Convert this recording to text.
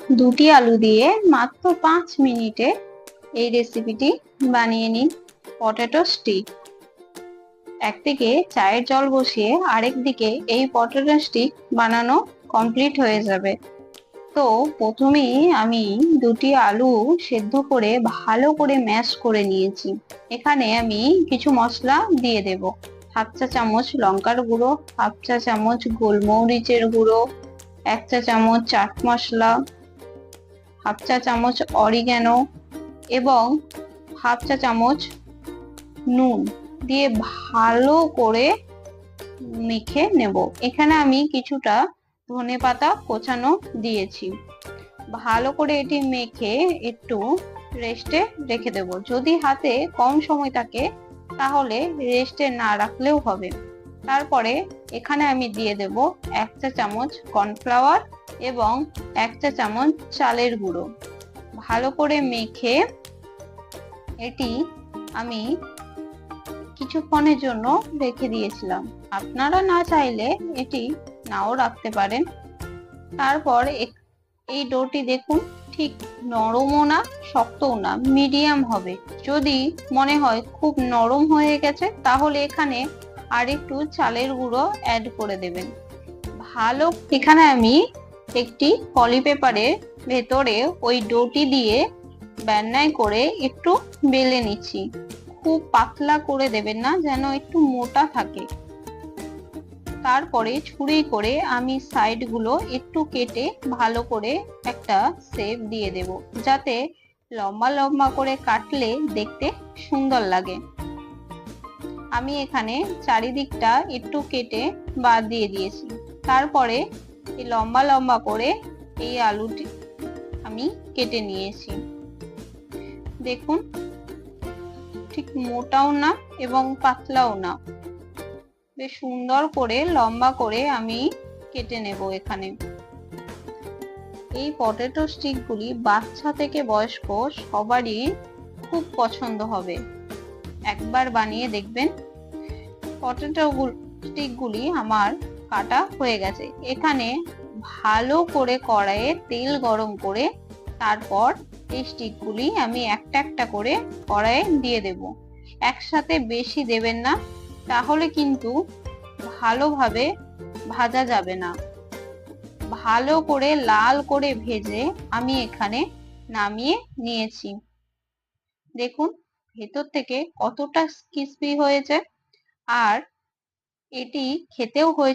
দুটি আলু দিয়ে মাত্র 5 মিনিটে এই রেসিপিটি বানিয়ে নিন, পটেটো স্টিক। একদিকে চায়ের জল বসিয়ে আরেক দিকে এই পটেটো স্টিক বানানো কমপ্লিট হয়ে যাবে। তো প্রথমেই আমি দুটি আলু সেদ্ধ করে ভালো করে ম্যাশ করে নিয়েছি। এখানে আমি কিছু মশলা দিয়ে দেব। হাফ চা চামচ লঙ্কার গুঁড়ো, হাফ চা চামচ গোলমরিচের গুঁড়ো, 1 চা চামচ চাট মশলা, হাফ চা চামচ অরিগ্যানো এবং হাফ চা চামচ নুন দিয়ে ভালো করে মেখে নেব। এখানে আমি কিছুটা ধনেপাতা কোচানো দিয়েছি। ভালো করে এটি মেখে একটু রেস্টে রেখে দেব। যদি হাতে কম সময় থাকে তাহলে রেস্টে না রাখলেও হবে। তারপরে এখানে আমি দিয়ে দেব 1 চা চামচ কর্নফ্লাওয়ার এবং 1 চা চামচ চালের গুঁড়ো। ভালো করে মেখে এটি আমি কিছুক্ষণের জন্য রেখে দিয়েছিলাম। আপনারা না চাইলে এটি নাও রাখতে পারেন। তারপর এই ডোটি দেখুন, ঠিক নরমও না শক্তও না, মিডিয়াম হবে। যদি মনে হয় খুব নরম হয়ে গেছে তাহলে এখানে আর একটু চালের গুঁড়ো অ্যাড করে দেবেন। ভালো এখানে আমি একটি পলি পেপারের ভেতরে ওই ডোটি দিয়ে বেলনায় করে একটু বেলে নিচ্ছি। খুব পাতলা করে দেবেন না, যেন একটু মোটা থাকে। তারপরে ছুরি করে আমি সাইড গুলো একটু কেটে ভালো করে একটা শেপ দিয়ে দেব, যাতে লম্বা লম্বা করে কাটলে দেখতে সুন্দর লাগে। আমি এখানে চারিদিকটা একটু কেটে বাদ দিয়ে দিয়েছি। তারপরে এই লম্বা লম্বা করে এই আলুটি আমি কেটে নিয়েছি। দেখুন, ঠিক মোটাও না এবং পাতলাও না, বেশ সুন্দর করে লম্বা করে আমি কেটে নেব। এখানে এই পটেটো স্টিক গুলি বাচ্চা থেকে বয়স্ক সবারই খুব পছন্দ হবে। একবার বানিয়ে দেখবেন। পটেটো স্টিক গুলি আমার কাটা হয়ে গেছে। এখানে ভালো করে কড়াইয়ে তেল গরম করে তারপর এই স্টিক গুলি আমি একটা একটা করে কড়াইয়ে দিয়ে দেব। একসাথে বেশি দেবেন না, তাহলে কিন্তু ভালোভাবে ভাজা যাবে না। ভালো করে লাল করে ভেজে আমি এখানে নামিয়ে নিয়েছি। দেখুন ভেতর থেকে কতটা ক্রিস্পি হয়েছে, আর এটি খেতেও হয়েছে